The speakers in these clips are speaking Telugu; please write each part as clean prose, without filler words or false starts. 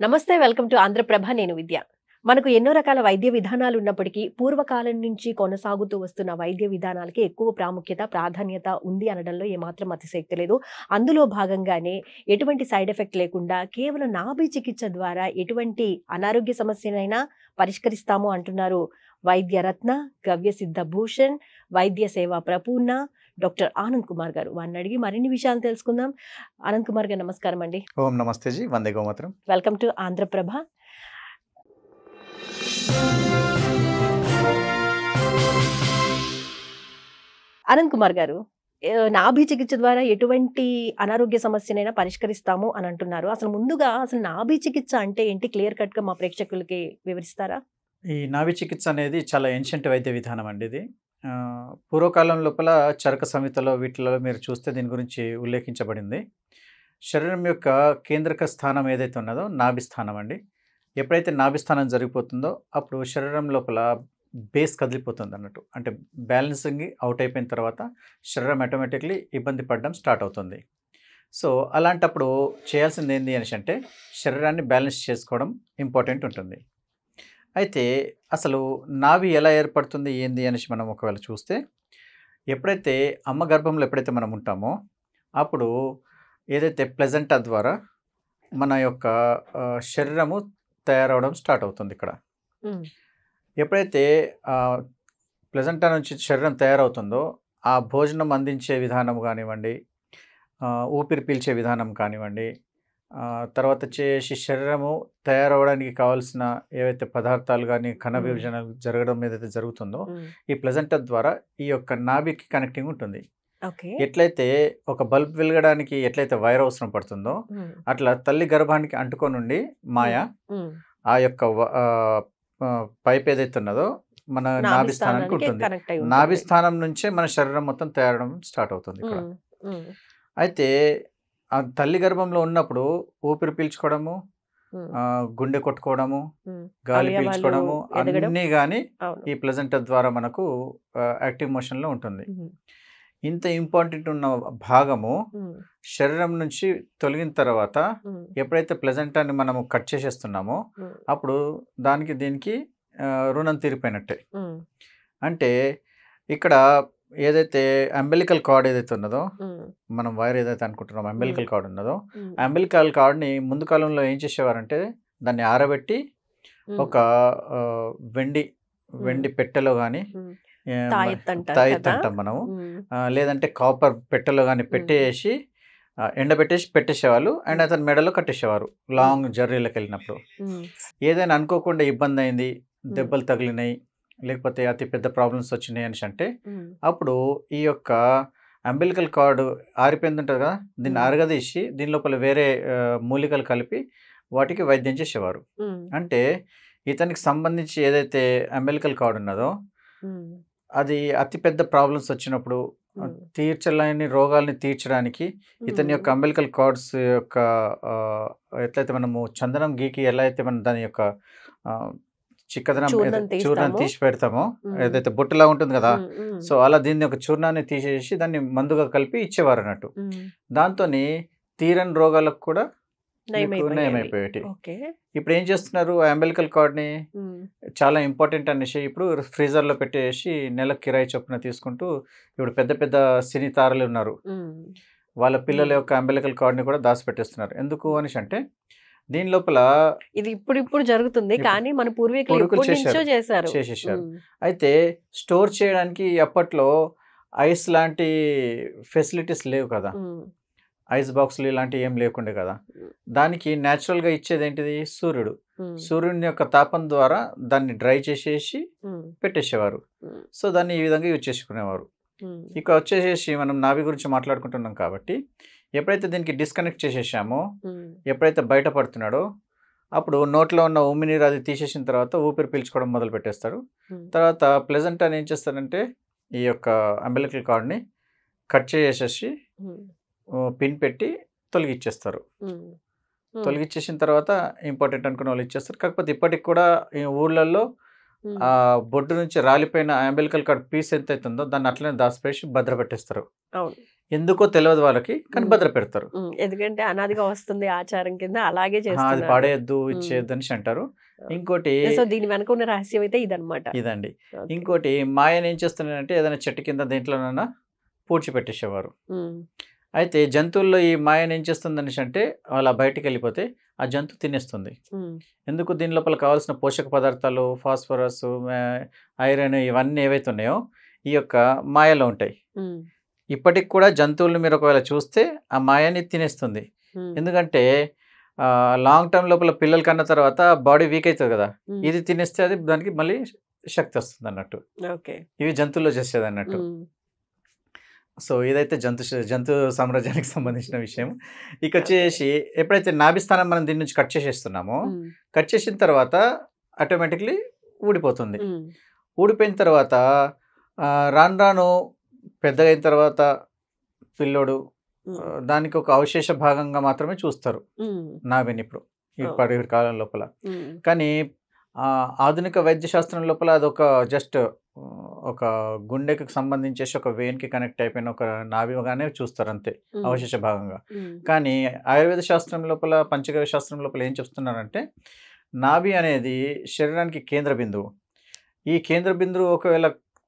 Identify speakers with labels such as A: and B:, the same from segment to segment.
A: నమస్తే. Welcome to Andhra Prabha. నేను విద్య. మనకు ఎన్నో రకాల వైద్య విధానాలు ఉన్నప్పటికీ, పూర్వకాలం నుంచి కొనసాగుతూ వస్తున్న వైద్య విధానాలకి ఎక్కువ ప్రాముఖ్యత, ప్రాధాన్యత ఉంది అనడంలో ఏమాత్రం అతిశయోక్తి లేదు. అందులో భాగంగానే ఎటువంటి సైడ్ ఎఫెక్ట్ లేకుండా కేవలం నాభి చికిత్స ద్వారా ఎటువంటి అనారోగ్య సమస్యనైనా పరిష్కరిస్తాము అంటున్నారు వైద్య రత్న, గవ్య సిద్ధ భూషణ్, వైద్య సేవ ప్రపూర్ణ డాక్టర్ ఆనంద్ కుమార్ గారు. వారిని అడిగి మరిన్ని విషయాలు తెలుసుకుందాం. ఆనంద్ కుమార్ గారు నమస్కారం అండి.
B: ఓం నమస్తే జీ, వందే గోమాతరం.
A: Welcome to Andhraprabha. అనంత్ కుమార్ గారు, నాభి చికిత్స ద్వారా ఎటువంటి అనారోగ్య సమస్యనైనా పరిష్కరిస్తాము అని అంటున్నారు. అసలు ముందుగా నాభి చికిత్స అంటే ఏంటి? క్లియర్ కట్ గా మా ప్రేక్షకులకి వివరిస్తారా?
B: ఈ నాభి చికిత్స అనేది చాలా ఏన్షియంట్ వైద్య విధానం అండి ఇది. పూర్వకాలం లోపల చరక సంహితలో వీటిలో మీరు చూస్తే దీని గురించి ఉల్లేఖించబడింది. శరీరం యొక్క కేంద్రక స్థానం ఏదైతే ఉన్నదో నాభి స్థానం అండి. ఎప్పుడైతే నాభి స్థానం జరిగిపోతుందో అప్పుడు శరీరం లోపల బేస్ కదిలిపోతుంది అన్నట్టు. అంటే బ్యాలెన్సింగ్ అవుట్ అయిపోయిన తర్వాత శరీరం ఆటోమేటిక్లీ ఇబ్బంది పడడం స్టార్ట్ అవుతుంది. సో అలాంటప్పుడు చేయాల్సింది ఏంది అనేసి అంటే శరీరాన్ని బ్యాలెన్స్ చేసుకోవడం ఇంపార్టెంట్ ఉంటుంది. అయితే అసలు నాభి ఎలా ఏర్పడుతుంది ఏంది అనేసి మనం ఒకవేళ చూస్తే, ఎప్పుడైతే అమ్మ గర్భంలో ఎప్పుడైతే మనం ఉంటామో అప్పుడు ఏదైతే ప్లెజెంటా ద్వారా మన యొక్క శరీరము తయారవడం స్టార్ట్ అవుతుంది ఇక్కడ. ఎప్పుడైతే ప్లెజెంటా నుంచి శరీరం తయారవుతుందో ఆ భోజనం అందించే విధానం కానివ్వండి, ఊపిరి పీల్చే విధానం కానివ్వండి, తర్వాత వచ్చేసి శరీరము తయారవడానికి కావాల్సిన ఏవైతే పదార్థాలు కానీ కణ విభజన జరగడం ఏదైతే జరుగుతుందో ఈ ప్లెజెంటా ద్వారా ఈ యొక్క నాభికి కనెక్టింగ్ ఉంటుంది. ఎట్లయితే ఒక బల్బ్ వెలగడానికి ఎట్లయితే వైర్ అవసరం పడుతుందో అట్లా తల్లి గర్భానికి అంటుకొని మాయ ఆ యొక్క పైప్ ఏదైతే ఉన్నదో మన నాభి స్థానానికి ఉంటుంది. నాభి స్థానం నుంచే మన శరీరం మొత్తం తయారవడం స్టార్ట్ అవుతుంది ఇక్కడ. అయితే ఆ తల్లి గర్భంలో ఉన్నప్పుడు ఊపిరి పీల్చుకోవడము, గుండె కొట్టుకోవడము, గాలి పీల్చుకోవడము అన్నీ కానీ ఈ ప్లెజెంటా ద్వారా మనకు యాక్టివ్ మోషన్లో ఉంటుంది. ఇంత ఇంపార్టెంట్ ఉన్న భాగము శరీరం నుంచి తొలగిన తర్వాత ఎప్పుడైతే ప్లెజెంటాని మనము కట్ చేసేస్తున్నామో అప్పుడు దీనికి రుణం తీరిపోయినట్టే. అంటే ఇక్కడ ఏదైతే అంబెలికల్ కార్డ్ ఏదైతే ఉన్నదో, మనం వైర్ ఏదైతే అనుకుంటున్నామో అంబెలికల్ కార్డ్ ఉన్నదో, అంబెలికల్ కార్డ్ని ముందు కాలంలో ఏం చేసేవారంటే దాన్ని ఆరబెట్టి ఒక వెండి పెట్టెలో కానీ తాయెత్తు అంటాం మనము, లేదంటే కాపర్ పెట్టెలో కానీ పెట్టేసి ఎండబెట్టేసి పెట్టేసేవాళ్ళు. అండ్ అతని మెడలో కట్టేసేవారు లాంగ్ జర్నీలకు వెళ్ళినప్పుడు. ఏదైనా అనుకోకుండా ఇబ్బంది అయింది, దెబ్బలు తగిలినాయి, లేకపోతే అతి పెద్ద ప్రాబ్లమ్స్ వచ్చినాయి అనేసి అంటే అప్పుడు ఈ యొక్క అంబెలికల్ కార్డు ఆరిపోయింది ఉంటుంది కదా, దీన్ని అరగదీసి దీని లోపల వేరే మూలికలు కలిపి వాటికి వైద్యం చేసేవారు. అంటే ఇతనికి సంబంధించి ఏదైతే అంబెలికల్ కార్డు ఉన్నదో అది అతిపెద్ద ప్రాబ్లమ్స్ వచ్చినప్పుడు తీర్చలేని రోగాల్ని తీర్చడానికి ఇతని యొక్క అంబెలికల్ కార్డ్స్ యొక్క ఎట్లయితే మనము చందనం గీకి ఎలా అయితే మనం దాని యొక్క చిక్కదనం చూర్ణాన్ని తీసి పెడతామో, ఏదైతే బొట్టులా ఉంటుంది కదా, సో అలా దీన్ని ఒక చూర్ణాన్ని తీసేసి దాన్ని మందుగా కలిపి ఇచ్చేవారు అన్నట్టు. దాంతో తీరని రోగాలకు కూడా నయమైపోయేటి. ఇప్పుడు ఏం చేస్తున్నారు, అంబెలికల్ కార్డ్ని చాలా ఇంపార్టెంట్ అనేసి ఇప్పుడు ఫ్రీజర్లో పెట్టేసి నెలకు కిరాయి చొప్పున తీసుకుంటూ ఇప్పుడు పెద్ద పెద్ద సినీ తారలు ఉన్నారు, వాళ్ళ పిల్లల యొక్క అంబెలికల్ కార్డ్ని కూడా దాచిపెట్టేస్తున్నారు. ఎందుకు అనేసి అంటే దీని లోపల
A: ఇది ఇప్పుడు జరుగుతుంది, కానీ మన పూర్వీకులు
B: చేసేసారు. అయితే స్టోర్ చేయడానికి అప్పట్లో ఐస్ లాంటి ఫెసిలిటీస్ లేవు కదా, ఐస్ బాక్సులు ఇలాంటివి ఏం లేకుండే కదా. దానికి న్యాచురల్గా ఇచ్చేది ఏంటిది, సూర్యుని యొక్క తాపం ద్వారా దాన్ని డ్రై చేసేసి పెట్టేసేవారు. సో దాన్ని ఈ విధంగా యూజ్ చేసుకునేవారు. ఇక వచ్చేసేసి మనం నాభి గురించి మాట్లాడుకుంటున్నాం కాబట్టి ఎప్పుడైతే దీనికి డిస్కనెక్ట్ చేసేసామో, ఎప్పుడైతే బయటపడుతున్నాడో అప్పుడు నోట్లో ఉన్న ఉమ్మినీరు అది తీసేసిన తర్వాత ఊపిరి పీల్చుకోవడం మొదలు పెట్టేస్తారు. తర్వాత ప్లెజెంటా ఏం చేస్తారంటే ఈ యొక్క అంబెలికల్ కార్డ్ని కట్ చేసేసి పిన్ పెట్టి తొలగిచ్చేస్తారు. తొలగిచ్చేసిన తర్వాత ఇంపార్టెంట్ అనుకున్న వాళ్ళు ఇచ్చేస్తారు. కాకపోతే ఇప్పటికి కూడా ఈ ఊళ్ళల్లో
A: హ్మ్.
B: ఆ బొడ్డు నుంచి రాలిపోయిన అంబిలికల్ కార్డ్ పీస్ ఎంతైతే ఉందో దాన్ని అట్లనే దాచిపేసి భద్రపెట్టేస్తారు.
A: అవును.
B: ఎందుకో తెలవదు వాళ్ళకి. కానీ
A: హ్మ్.
B: భద్రపెడతారు.
A: ఎందుకంటే అనాదిగా వస్తుంది ఆచారం కింద అలాగే
B: అది
A: చేస్తున్నారు.
B: పడేయొద్దు,
A: హ్మ్.
B: ఇచ్చేయొద్దు అనేసి అంటారు.
A: ఆ!
B: ఇంకోటి
A: సో, దీని వెనక ఉన్న రహస్యం అయితే ఇదన్నమాట.
B: ఇదండి.
A: ఓకే.
B: ఇంకోటి మాయన ఏం చేస్తున్నాడంటే ఏదైనా చెట్టు కింద దేంట్లోనైనా పూడ్చిపెట్టేసేవారు.
A: హ్మ్.
B: అయితే జంతువుల్లో ఈ మాయన ఏం చేస్తుందనేసి అంటే అలా బయటికెళ్ళిపోతే ఆ జంతువు తినేస్తుంది.
A: హ్మ్.
B: ఎందుకు దీని లోపల కావాల్సిన పోషక పదార్థాలు, ఫాస్ఫరస్, ఐరన్ ఇవన్నీ ఏవైతే ఉన్నాయో ఈ యొక్క మాయలో ఉంటాయి.
A: హ్మ్.
B: ఇప్పటికి కూడా జంతువులను మీరు ఒకవేళ చూస్తే ఆ మాయని తినేస్తుంది.
A: హ్మ్.
B: ఎందుకంటే లాంగ్ టర్మ్ లోపల పిల్లలు కన్న తర్వాత బాడీ వీక్ అయితది గదా!
A: హ్మ్.
B: ఇది తినేస్తే అది దానికి మళ్ళీ శక్తి వస్తుందన్నట్టు.
A: ఓకే.
B: ఇవి జంతువుల్లో చేసేదన్నట్టు.
A: హ్మ్.
B: సో, ఇదైతే జంతు సామ్రాజ్యానికి సంబంధించిన విషయం.
A: ఓకే.
B: ఇకొచ్చేసి ఎప్పుడైతే నాభిస్థానం మనం దీని నుంచి కట్ చేసేస్తున్నామో,
A: హ్మ్.
B: కట్ చేసిన తర్వాత ఆటోమేటిక్‌లీ ఊడిపోతుంది.
A: హ్మ్.
B: ఊడిపోయిన తర్వాత రాను రాను పెద్దగయిన తర్వాత పిల్లోడు
A: హ్మ్.
B: దానికి ఒక అవశేష భాగంగా మాత్రమే చూస్తారు
A: హ్మ్.
B: నాభినిప్పుడు.
A: ఓహ్!
B: ఇప్పటి కాలం లోపల.
A: హ్మ్.
B: కానీ ఆధునిక వైద్య శాస్త్రం లోపల అదొక జస్ట్ ఒక గుండెకి సంబంధించేసి ఒక వెయిన్‌కి కనెక్ట్ అయిపోయిన ఒక నాభిగానే చూస్తారంతే
A: హ్మ్.
B: అవశేష భాగంగా.
A: హ్మ్.
B: కానీ ఆయుర్వేద శాస్త్రం లోపల, పంచగవ్య శాస్త్రం లోపల ఏం చెప్తున్నారంటే నాభి అనేది శరీరానికి కేంద్ర బిందువు. ఈ కేంద్ర బిందువు ఒకవేళ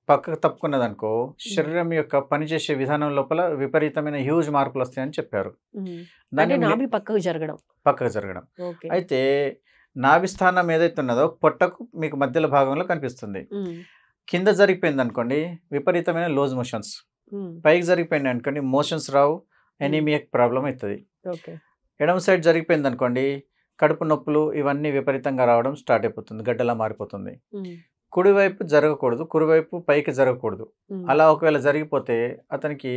B: పక్కకు తప్పుకున్నదనుకో,
A: హ్మ్.
B: శరీరం యొక్క పనిచేసే విధానం లోపల విపరీతమైన హ్యూజ్ మార్పులొస్తాయని చెప్పారు.
A: హ్మ్. అంటే
B: దాన్ని
A: నాభి పక్కకు జరగడం.
B: పక్కకు జరగడం.
A: ఓకే.
B: అయితే నాభి స్థానం ఏదైతే ఉన్నదో పొట్టకు మీకు మధ్యలో భాగంలో కనిపిస్తుంది.
A: హ్మ్.
B: కింద జరిగిపోయిందనుకోండి విపరీతమైన లూజ్ మోషన్స్.
A: హ్మ్.
B: పైకి జరిగిపోయిందనుకోండి మోషన్స్ రావు.
A: హ్మ్.
B: అనీమియాకి ప్రాబ్లమ్ అయితది.
A: ఓకే.
B: ఎడమ సైడ్ జరిగిపోయిందనుకోండి కడుపు నొప్పులు ఇవన్నీ విపరీతంగా రావడం స్టార్ట్ అయిపోతుంది. గడ్డలా మారిపోతుంది.
A: హ్మ్.
B: కుడివైపు జరగకూడదు. కుడివైపు పైకి జరగకూడదు.
A: హ్మ్.
B: అలా ఒకవేళ జరిగిపోతే అతనికి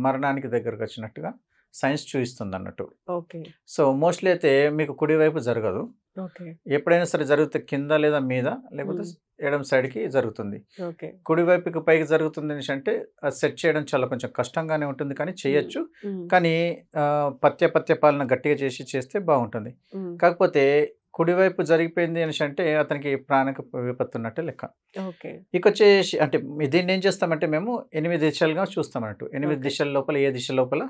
B: మరణానికి దగ్గరకొచ్చినట్టుగా సైన్స్ చూయిస్తుందన్నట్టు.
A: ఓకే.
B: సో, మోస్ట్‌లీ అయితే మీకు కుడివైపు జరగదు.
A: ఓకే.
B: ఎప్పుడైనా సరే జరిగితే కింద లేదా మీద లేకపోతే
A: హ్మ్.
B: ఎడమ సైడ్‌కి జరుగుతుంది.
A: ఓకే.
B: కుడివైపుకి పైకి జరుగుతుందనేసంటే అది సెట్ చేయడం చాలా కొంచెం కష్టంగానే ఉంటుంది కానీ
A: హ్మ్.
B: చేయొచ్చు.
A: హ్మ్.
B: కానీ పథ్య పాలన గట్టిగా చేస్తే బావుంటుంది.
A: హ్మ్.
B: కాకపోతే కుడివైపు జరిగిపోయింది అనేసంటే అతనికి ప్రాణానికి విపత్తున్నట్టే లెక్క.
A: ఓకే.
B: ఇకొచ్చేసి అంటే దీన్నేం చేస్తామంటే మేము 8 దిశలుగా చూస్తామన్నట్టు. 8
A: ఓకే.
B: దిశల లోపల ఏ దిశ లోపల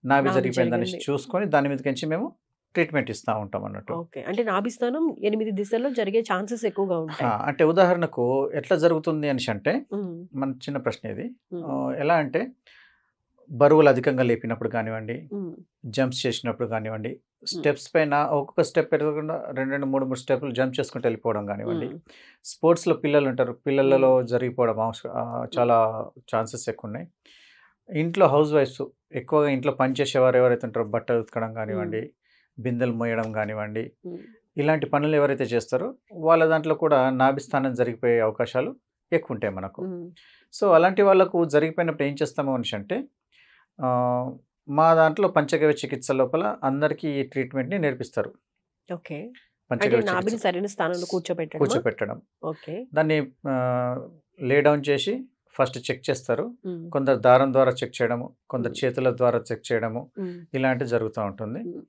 B: నాభి
A: నాభి
B: జరిగిపోయిందనేసి
A: జరిగింది.
B: చూసుకొని దాని మీదకించి మేము ట్రీట్మెంట్ ఇస్తా ఉంటామన్నట్టు.
A: ఓకే. అంటే నాభి స్థానం 8 దిశల్లో జరిగే ఛాన్సెస్ ఎక్కువగా ఉంటాయి.
B: అంటే ఉదాహరణకు ఎట్లా జరుగుతుంది అనేసంటే
A: హ్మ్.
B: మన చిన్న ప్రశ్న ఇది.
A: హ్మ్.
B: ఎలా అంటే బరువులు అధికంగా లేపినప్పుడు కానివ్వండి,
A: హ్మ్.
B: జంప్స్ చేసినప్పుడు కానివ్వండి,
A: హ్మ్.
B: స్టెప్స్ పైన ఒక్కొక్క స్టెప్ ఎదగకుండా 2, 2, 3, 3 స్టెప్‌లు జంప్ చేసుకుంటూ వెళ్ళిపోవడం కానివ్వండి.
A: హ్మ్.
B: స్పోర్ట్స్‌లో పిల్లలుంటారు. పిల్లలలో
A: హ్మ్.
B: జరిగిపోవడం
A: హ్మ్.
B: చాలా ఛాన్సెస్ ఎక్కువున్నాయి. ఇంట్లో హౌస్ వైఫ్స్ ఎక్కువగా ఇంట్లో పని చేసేవారు ఎవరైతే ఉంటారో బట్టలు ఉతకడం
A: హ్మ్.
B: కానివ్వండి, బిందెలు మోయడం కానివ్వండి,
A: హ్మ్.
B: ఇలాంటి పనులు ఎవరైతే చేస్తారో వాళ్ళ దాంట్లో కూడా నాభిస్థానం జరిగిపోయే అవకాశాలు ఎక్కువుంటాయి మనకు.
A: హ్మ్.
B: సో, అలాంటి వాళ్ళకు జరిగిపోయినప్పుడు ఏం చేస్తాము అనేసంటే ఆహ్, మా దాంట్లో పంచగవ్య చికిత్స లోపల అందరికీ ఈ ట్రీట్మెంట్‌ని నేర్పిస్తారు.
A: ఓకే. అంటే
B: పంచగవ్య చికిత్స
A: నాభిని సరైన స్థానంలో కూర్చోబెట్టడమా?
B: కూర్చోపెట్టడం.
A: ఓకే.
B: దాన్ని ఆహ్, లే డౌన్ చేసి ఫస్ట్ చెక్ చేస్తారు.
A: హ్మ్.
B: కొందరు దారం ద్వారా చెక్ చేయడము, కొందరు
A: హ్మ్.
B: చేతుల ద్వారా చెక్ చేయడము
A: హ్మ్.
B: ఇలాంటివి జరుగుతా ఉంటుంది.
A: హ్మ్.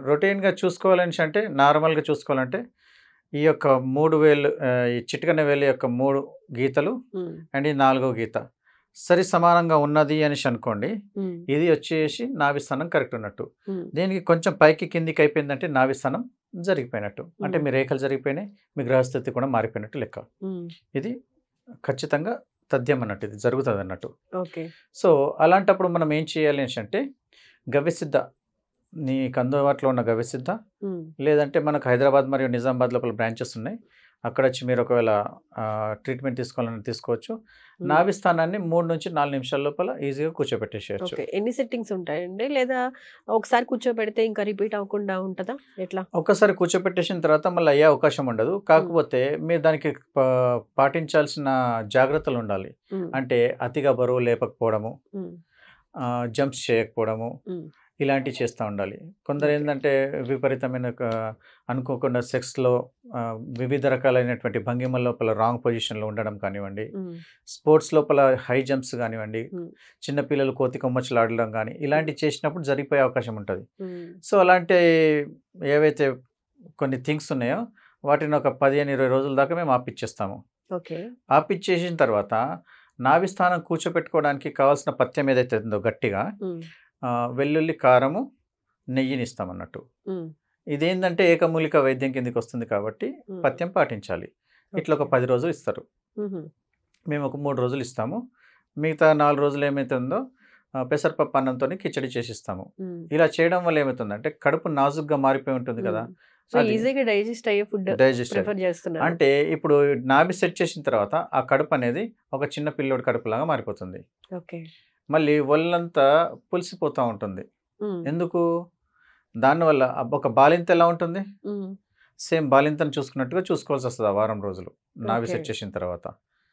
B: రొటీన్‌గా చూసుకోవాలనేసంటే నార్మల్‌గా చూసుకోవాలంటే ఈ యొక్క 3 వేళ్ళు ఈ చిటికెన వేలు యొక్క 3 గీతలు
A: హ్మ్.
B: అండ్ ఈ నాలుగో గీత సరి సమానంగా ఉన్నది అనేసి అనుకోండి.
A: హ్మ్.
B: ఇది వచ్చేసి నాభిస్థానం కరెక్ట్ ఉన్నట్టు.
A: హ్మ్.
B: దీనికి కొంచెం పైకి కిందికి అయిపోయిందంటే నాభిస్థానం జరిగిపోయినట్టు. అంటే
A: హ్మ్.
B: మీ రేఖలు జరిగిపోయినాయి. మీ గ్రహస్థితి కూడా మారిపోయినట్టు లెక్క.
A: హ్మ్.
B: ఇది ఖచ్చితంగా తథ్యం అన్నట్టు. ఇది జరుగుతదన్నట్టు.
A: ఓకే.
B: సో, అలాంటప్పుడు మనం ఏం చేయాలి అనేసంటే గవ్యసిద్ధ నీకు అందుబాటులో ఉన్న గవ్యసిద్ధ
A: హ్మ్.
B: లేదంటే మనకు హైదరాబాద్ మరియు నిజామాబాద్ లోపల బ్రాంచెస్ ఉన్నాయి. అక్కడొచ్చి మీరు ఒకవేళ ట్రీట్మెంట్ తీసుకోవాలన్నా తీసుకోవచ్చు.
A: హ్మ్.
B: నాభి స్థానాన్ని 3-4 నిమిషాల లోపల ఈజీగా కూర్చోబెట్టేసేయొచ్చు.
A: ఓకే. ఎన్ని సెట్టింగ్స్ ఉంటాయండి? లేదా ఒకసారి కూర్చోబెడితే ఇంకా రిపీట్ అవ్వకుండా ఉంటదా? ఎట్లా?
B: ఒక్కసారి కూర్చోపెట్టేసిన తర్వాత మళ్ళీ అయ్యే అవకాశం ఉండదు.
A: హ్మ్.
B: కాకపోతే మీరు దానికి పాటించాల్సిన జాగ్రత్తలుండాలి.
A: హ్మ్.
B: అంటే అతిగా బరువు లేపకపోవడము,
A: హ్మ్.
B: జంప్స్ చేయకపోవడము,
A: హ్మ్.
B: ఇలాంటివి చేస్తా ఉండాలి.
A: ఓకే.
B: కొందరేందంటే విపరీతమైన అనుకోకుండా సెక్స్‌లో వివిధ రకాలైనటువంటి భంగిమల లోపల రాంగ్ పొజిషన్‌లో ఉండడం కానివ్వండి,
A: హ్మ్.
B: స్పోర్ట్స్ లోపల హై జంప్స్ గానివ్వండి,
A: హ్మ్.
B: చిన్న పిల్లలు కోతి కొమ్మచ్చులు ఆడడం గాని,
A: హ్మ్.
B: ఇలాంటివి చేసినప్పుడు జరిగిపోయే అవకాశం ఉంటది.
A: హ్మ్.
B: సో, అలాంటి ఏవైతే కొన్ని థింగ్స్ ఉన్నాయో వాటిని ఒక 15-20 రోజుల దాకా మేము ఆపిచ్చేస్తాము.
A: ఓకే.
B: ఆపిచ్చేసిన తర్వాత నాభి స్థానం కూర్చోపెట్టుకోవడానికి కావాల్సిన పథ్యం ఏదైతే ఉందో గట్టిగా
A: హ్మ్.
B: వెల్లుల్లి, కారము, నెయ్యినిస్తామన్నట్టు.
A: హ్మ్.
B: ఇదేందంటే ఏకమూలిక వైద్యం కిందకి వస్తుంది కాబట్టి
A: హ్మ్.
B: పథ్యం పాటించాలి. ఇట్లా ఒక
A: ఓకే.
B: 10 రోజులు ఇస్తారు.
A: హుహు.
B: మేము ఒక 3 రోజులు ఇస్తాము. మిగతా 4 రోజులు ఏమైతే ఉందో పెసరపప్పు అన్నంతోని కిచడి చేసిస్తాము.
A: హ్మ్.
B: ఇలా చేయడం వల్ల ఏమైతుందంటే కడుపు నాజూగ్గా మారిపోయి ఉంటుంది కదా!
A: హ్మ్. సో,
B: అది
A: ఈజీగా డైజెస్ట్ అయ్యే ఫుడ్
B: డైజెస్ట్
A: ప్రిఫర్ చేస్తున్నారు.
B: అంటే ఇప్పుడు నాభి సెట్ చేసిన తర్వాత ఆ కడుపు అనేది ఒక చిన్న పిల్లోడి కడుపులాగా మారిపోతుంది.
A: ఓకే.
B: మళ్ళీ ఒళ్ళంతా పులిసిపోతా ఉంటుంది.
A: హ్మ్.
B: ఎందుకు? దానివల్ల ఒక బాలింత ఎలా ఉంటుంది?
A: హ్మ్.
B: సేమ్ బాలింతను చూసుకున్నట్టుగా చూసుకోవాల్సొస్తది ఆ వారం రోజులు. నాభి
A: ఓకే.
B: సెట్ చేసిన తర్వాత.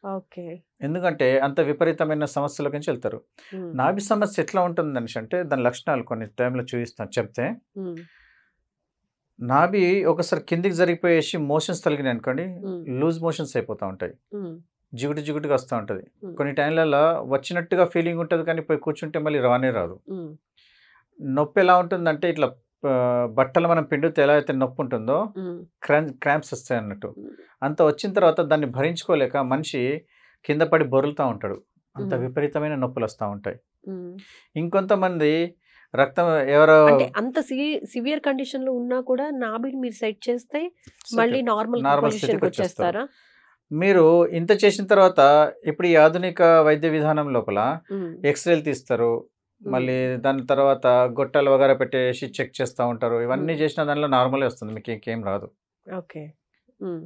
A: ఓకే.
B: ఎందుకంటే అంత విపరీతమైన సమస్యలోకి నుంచి వెళ్తారు.
A: హ్మ్.
B: నాభి సమస్య ఎట్లా ఉంటుందనేసంటే దాని లక్షణాలు కొన్ని టైంలో చూపిస్తాను చెప్తే.
A: హ్మ్.
B: నాభి ఒకసారి కిందికి జరిగిపోయేసి మోషన్స్ తగిలినాయనుకోండి,
A: హ్మ్.
B: లూజ్ మోషన్స్ అయిపోతా ఉంటాయి.
A: హ్మ్.
B: జిగుటుగా వస్తా ఉంటది.
A: హ్మ్.
B: కొన్ని టైంలలో వచ్చినట్టుగా ఫీలింగ్ ఉంటది కానీ పోయి కూర్చుంటే మళ్ళీ రానే రాదు.
A: హ్మ్.
B: నొప్పి ఎలా ఉంటుందంటే ఇట్లా బట్టలు మనం పిండితే ఎలా అయితే నొప్పి ఉంటుందో
A: హ్మ్.
B: క్రాంప్స్ వస్తాయన్నట్టు.
A: హ్మ్.
B: అంత వచ్చిన తర్వాత దాన్ని భరించుకోలేక మనిషి కింద పడి బొర్లుతా ఉంటాడు. అంత
A: హ్మ్.
B: విపరీతమైన నొప్పులొస్తా ఉంటాయి.
A: హ్మ్.
B: ఇంకొంతమంది రక్తం ఎవరో
A: అంటే అంత సివియర్ కండిషన్‌లో ఉన్నా కూడా నాభిని మీరు సెట్ చేస్తే
B: సెట్
A: మళ్ళీ నార్మల్
B: నార్మల్ స్థితికొచ్చేస్తారు.
A: పొజిషన్‌కొచ్చేస్తారా?
B: మీరు ఇంత చేసిన తర్వాత ఇప్పుడు ఈ ఆధునిక వైద్య విధానం లోపల
A: హ్మ్.
B: ఎక్స్‌రేలు తీస్తారు.
A: హ్మ్.
B: మళ్ళీ దాని తర్వాత గొట్టాలు వగైరా పెట్టేసి చెక్ చేస్తా ఉంటారు. ఇవన్నీ
A: హ్మ్.
B: చేసిన దానిలో నార్మలే వస్తుంది. మీకు ఇంకేం రాదు.
A: ఓకే. హ్మ్.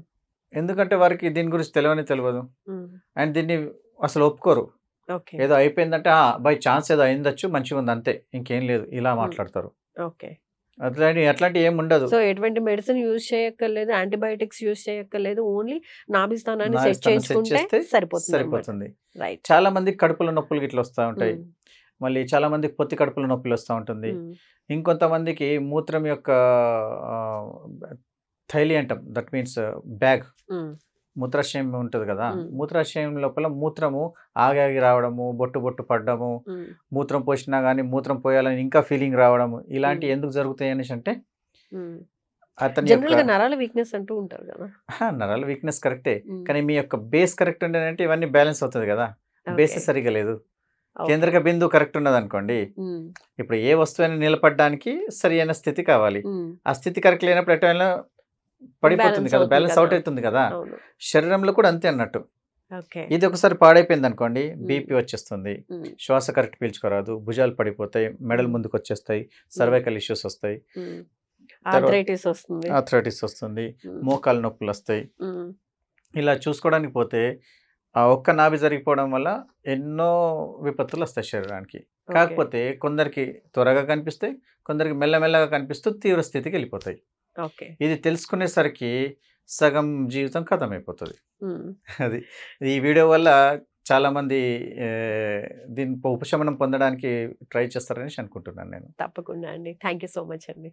B: ఎందుకంటే వారికి దీని గురించి తెలవదు.
A: హ్మ్.
B: అండ్ దీన్ని అసలు ఒప్పుకోరు.
A: ఓకే.
B: ఏదో అయిపోయిందంటే బై ఛాన్స్ ఏదో అయిందచ్చు మంచిగుంది అంతే. ఇంకేం లేదు. ఇలా
A: హ్మ్.
B: మాట్లాడతారు.
A: ఓకే.
B: అట్లాంటివి ఏమి ఉండదు.
A: సో, ఎటువంటి మెడిసిన్ యూజ్ చేయక్కర్లేదు. యాంటీబయోటిక్స్ యూజ్ చేయక్కర్లేదు. ఓన్లీ నాభి స్థానాన్ని
B: నాభి
A: సెట్
B: స్థానం సెట్
A: చేయించుకుంటే
B: చేస్తే
A: సరిపోతుందన్నమాట.
B: సరిపోతుంది.
A: రైట్.
B: చాలా మందికి కడుపులో నొప్పులు గిట్ల వస్తా ఉంటాయి.
A: హ్మ్.
B: మళ్ళీ చాలా మందికి పొత్తి కడుపులో నొప్పులొస్తా ఉంటుంది.
A: హ్మ్.
B: ఇంకొంతమందికి మూత్రం యొక్క ఆహ్, థైలి అంటాం. దట్ మీన్స్ బ్యాగ్
A: హ్మ్.
B: మూత్రాశయం ఉంటది కదా!
A: హ్మ్.
B: మూత్రాశయం లోపల మూత్రము ఆగి రావడము, బొట్టు పడ్డము,
A: హ్మ్.
B: మూత్రం పోసినా గాని మూత్రం పోయాలని ఇంకా ఫీలింగ్ రావడము,
A: హ్మ్.
B: ఇలాంటివి ఎందుకు జరుగుతాయి అనేసంటే
A: హ్మ్.
B: అతని యొక్క
A: జనరల్‌గా నరాల వీక్‌నెస్ అంటూ ఉంటారు గదా!
B: నరాల వీక్‌నెస్ కరెక్టే.
A: హ్మ్.
B: కానీ మీ యొక్క బేస్ కరెక్ట్ ఉండేనంటే ఇవన్నీ బ్యాలెన్స్ అవుతది గదా!
A: ఓకే.
B: బేసే సరిగ్గా లేదు.
A: ఓకే.
B: కేంద్రక బిందువు కరెక్ట్ ఉన్నదనుకోండి,
A: హ్మ్.
B: ఇప్పుడు ఏ వస్తువైనా నిలబడడానికి సరియైన స్థితి కావాలి.
A: హ్మ్.
B: ఆ స్థితి కరెక్ట్ లేనప్పుడు ఎటైనా పడిపోతుంది
A: బ్యాలెన్స్
B: కదా!
A: అవుతుంది
B: బ్యాలెన్స్
A: కదా!
B: ఔట్ అయితుంది కదా!
A: అవును.
B: శరీరంలో కూడా అంతే అన్నట్టు.
A: ఓకే.
B: ఇది ఒకసారి పాడైపోయిందనుకోండి,
A: హ్మ్.
B: బీపీ వచ్చేస్తుంది.
A: హ్మ్.
B: శ్వాస కరెక్ట్ పీల్చుకోరాదు. భుజాలు పడిపోతాయి. మెడలు
A: హ్మ్.
B: ముందుకొచ్చేస్తాయి.
A: హ్మ్.
B: సర్వైకల్ ఇష్యూస్ వస్తాయి.
A: హ్మ్.
B: తర్వా
A: ఆర్థరైటిస్ వస్తుంది.
B: ఆర్థరైటిస్ వస్తుంది.
A: హ్మ్.
B: మోకాలు నొప్పులొస్తాయి.
A: హ్మ్.
B: ఇలా చూసుకోవడానికి పోతే ఆ ఒక్క నాభి జరిగిపోవడం వల్ల ఎన్నో విపత్తులొస్తాయి శరీరానికి.
A: ఓకే.
B: కాకపోతే కొందరికి త్వరగా కనిపిస్తాయి. కొందరికి మెల్లమెల్లగా కనిపిస్తూ తీవ్ర స్థితికెళ్ళిపోతాయి.
A: ఓకే.
B: ఇది తెలుసుకునేసరికి సగం జీవితం ఖతమైపోతది.
A: హ్మ్.
B: అది. ఈ వీడియో వల్ల చాలామంది దీని ఉపశమనం పొందడానికి ట్రై చేస్తారనేసి అనుకుంటున్నాను నేను.
A: తప్పకుండా అండి. థాంక్ యూ సో మచ్ అండి.